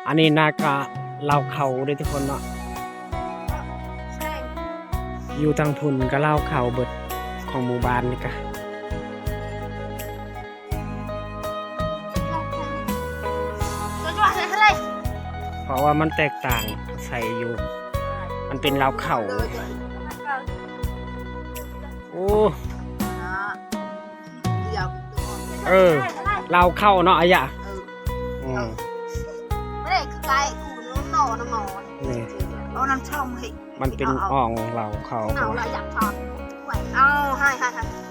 อันนี้นากะเล่าเขาด้วยทุกคนเนาะอยู่ทางพุ่นก็เล่าเขาเบิดของหมู่บ้านนี่กะเพราะว่ามันแตกต่างใส่อยู่มันเป็นเล่าเขาโอ้เล่าเข้าเนาะอะยะไม่ได้คือไก่ขู่น้ำหนอน้ำหมอนี่เอาน้ำช่องให้มันเป็นอ่องเล่าเขาเอาละอยากทอนเอาให้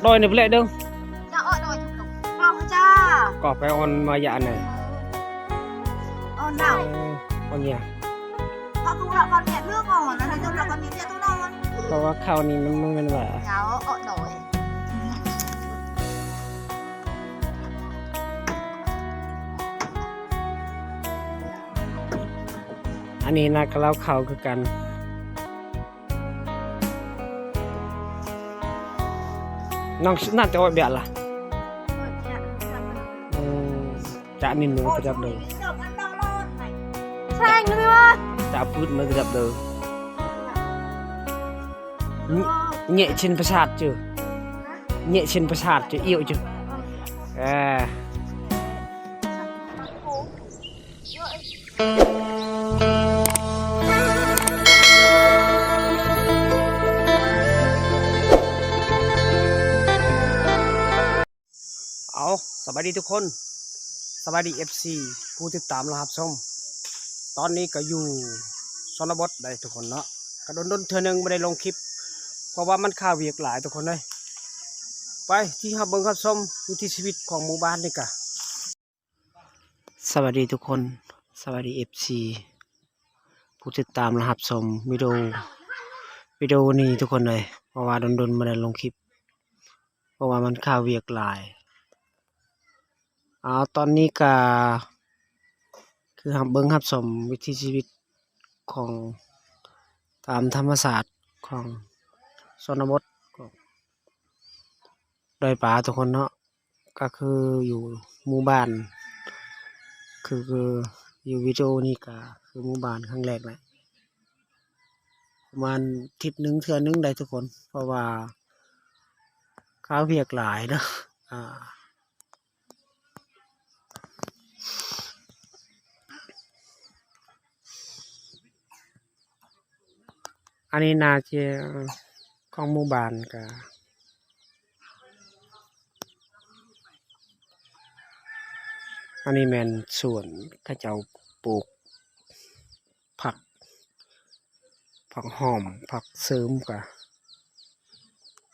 โดยในเปลเด้งจะอ้อยโดยเอาจ้าก็ไปออนมายาเนี่ยเอาหนาวเอาเนี่ยพอดูเราคนเนี่ยเลือกอ่อนนะในตัวเราคนนี้จะต้องนอนเพราะว่าข้าวนี้มันเป็นแบบเงาอ้อยโดยอันนี้นะก็เล่าเขาคือกันน้องน่าจะว่าเบียดล่ะจะนินมือประจับเลยใช่ไหมวะจะพูดมือประจับเลยnhẹ trênประสาทchưa nhẹ trênประสาทchưa yêu chưaเอาสวัสดีทุกคนสวัสดี FC ผู้ติดตามนะครับชมตอนนี้ก็อยู่ชนบทได้ทุกคนเนาะก็โดนเธอหนึ่งไม่ได้ลงคลิปเพราะว่ามันข่าวเวียกหลายทุกคนเลยไปที่ฮับเบิ้งครับชมวิถีชีวิตของหมู่บ้านนี่กะสวัสดีทุกคนสวัสดี FC ผู้ติดตามนะครับชมวิดีโอนี้ทุกคนเลยเพราะว่าโดนไม่ได้ลงคลิปเพราะว่ามันข่าวเวียกหลายตอนนี้ก็คือฮับเบิ้งฮับชมวิถีชีวิตของตามธรรมศาสตร์ของชนบทโดยป่าทุกคนเนาะก็คืออยู่หมู่บ้านคืออยู่วิดีโอนี้ก็คือหมู่บ้านครั้งแรกแหละประมาณทิศหนึ่งเทื่อนึงได้ทุกคนเพราะว่าข้าวเวียกหลายเนาะอันนี้นาเจของหมู่บ้านกะอันนี้แมนสวนข้าเจ้าปลูกผักหอมผักเสริมกะ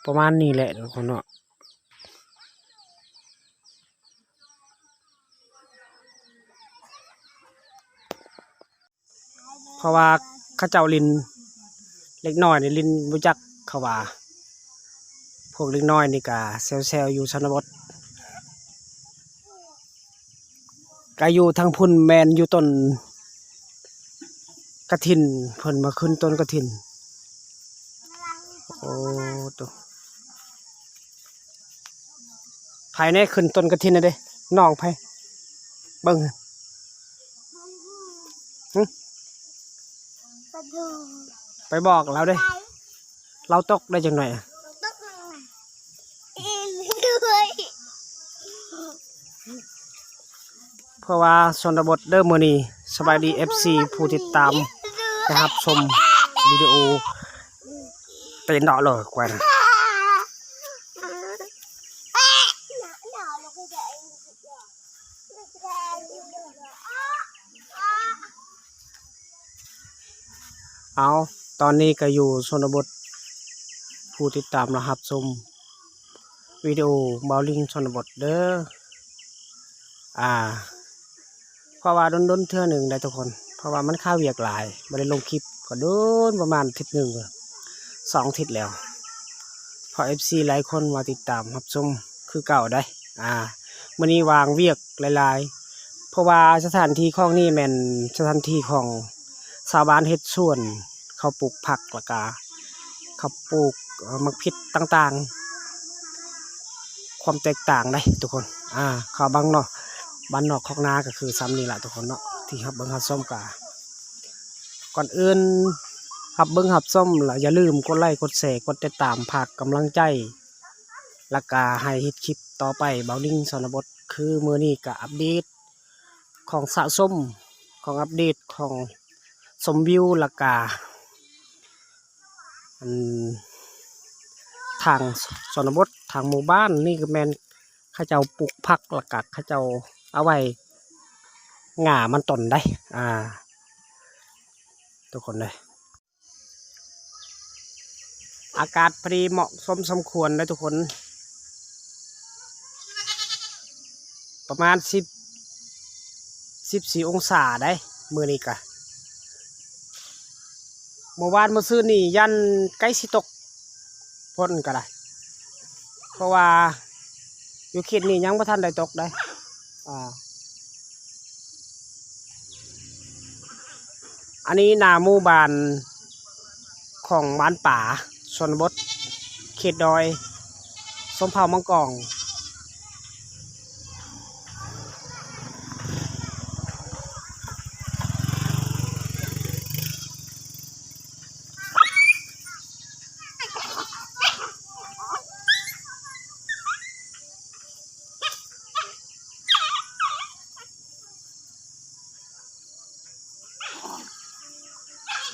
ประมาณนี้แหละทุกคนเนาะเพราะว่าข้าเจ้าลินเล็กน้อยนี่ลินรู้จักเขาว่าพวกเล็กน้อยนี่กะเซลอยู่ชนบทก็อยู่ทางพุ่นแมนอยู่ต้นกระถินเพิ่นมาขึ้นต้นกระถินโอ้ตัวภายในขึ้นต้นกระถินนะเด้น้องไผเบิ่งไปบอกเราเด้เราตกได้จังหน่อยเพราะว่าชนบทเดิมมื้อนี้สบายดี FC ผู้ติดตามนะครับชมวิดีโอเป็นดอกเลยกว่านะเอาตอนนี้ก็อยู่ชนบทผู้ติดตามนะครับชมวิดีโอบาวลิงชนบทเด้อเพราะว่าโดนเทื่อหนึ่งได้ทุกคนเพราะว่ามันข้าวเวียกหลายไม่ได้ลงคลิปก็โดนประมาณทิศหนึ่ง2 ทิศแล้วพอ FC หลายคนมาติดตามรับชมคือเก่าได้มื้อนี้วางเวียกหลายๆเพราะว่าสถานที่ของนี่แม่นสถานที่ของชาวบ้านเฮ็ดสวนเขาปลูกผักละกาเขาปลูกมักพิษต่างๆความแตกต่างได้ทุกคนเขาบางเนาะ บ้านนอกคอกนาก็คือซ้ำนี่แหละทุกคนเนาะที่หับเบิ้งหับส้มกาก่อนอื่นหับเบิ้งหับส้มล่ะอย่าลืมกดไลค์กดแชร์กดติดตามฝากกำลังใจและกาให้เฮ็ดคลิปต่อไปเบาลิ่งชนบทคือมื้อนี้ก็อัปเดตของสะสมของอัปเดตของสมวิวและกาทางชนบททางหมู่บ้านนี่ก็แม่นเขาเจ้าปลูกผักและกาเขาเจ้าเอาไว้หง่ามันต้นได้ทุกคนเลยอากาศพอดีเหมาะสมสมควรเลยทุกคนประมาณ14 องศาได้มื้อนี้กะเมื่อวานเมื่อคืนนี่ยันใกล้สิตกพ่นก็ได้เพราะว่าอยู่เขตนี้ยังบ่ทันได้ตกได้อันนี้หน้าหมู่บ้านของบ้านป่าชนบทเขตดอยสมเผ่ามังกร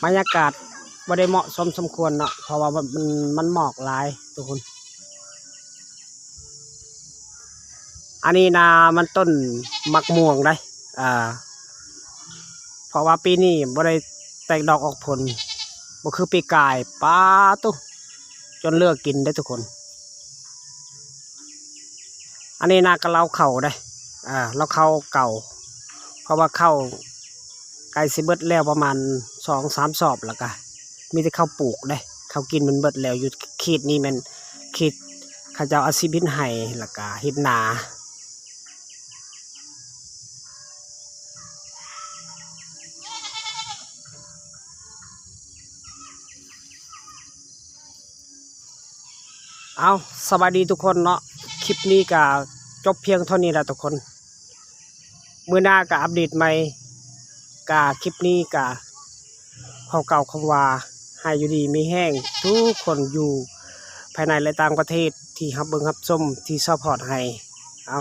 บรรยากาศบ่ได้เหมาะสมควรเนาะเพราะว่ามันหมอกหลายทุกคนอันนี้นามันต้นมักม่วงได้เพราะว่าปีนี้บ่ได้แตกดอกออกผลบ่คือปีกายป้าตุจนเลือกกินได้ทุกคนอันนี้นากระเลาเข่าได้เราเข้าเก่าเพราะว่าเข้าไก่สิเบิดแล้วประมาณ2-3 สอบแล้วก็มีแต่ข้าวปลูกได้ข้าวกินมันเบิดแล้วอยู่เขตนี้มันเขตเขาเจ้าอาชีพหินไห้แล้วก็เฮ็ดนาเอาสบายดีทุกคนเนาะคลิปนี้ก็จบเพียงเท่านี้แหละทุกคนมื้อหน้าก็อัปเดตใหม่กาคลิปนี้กาขอเก่าคำว่าให้อยู่ดีมีแห้งทุกคนอยู่ภายในและต่างประเทศที่รับเบิ่งรับชมที่ซัพพอร์ตให้เอา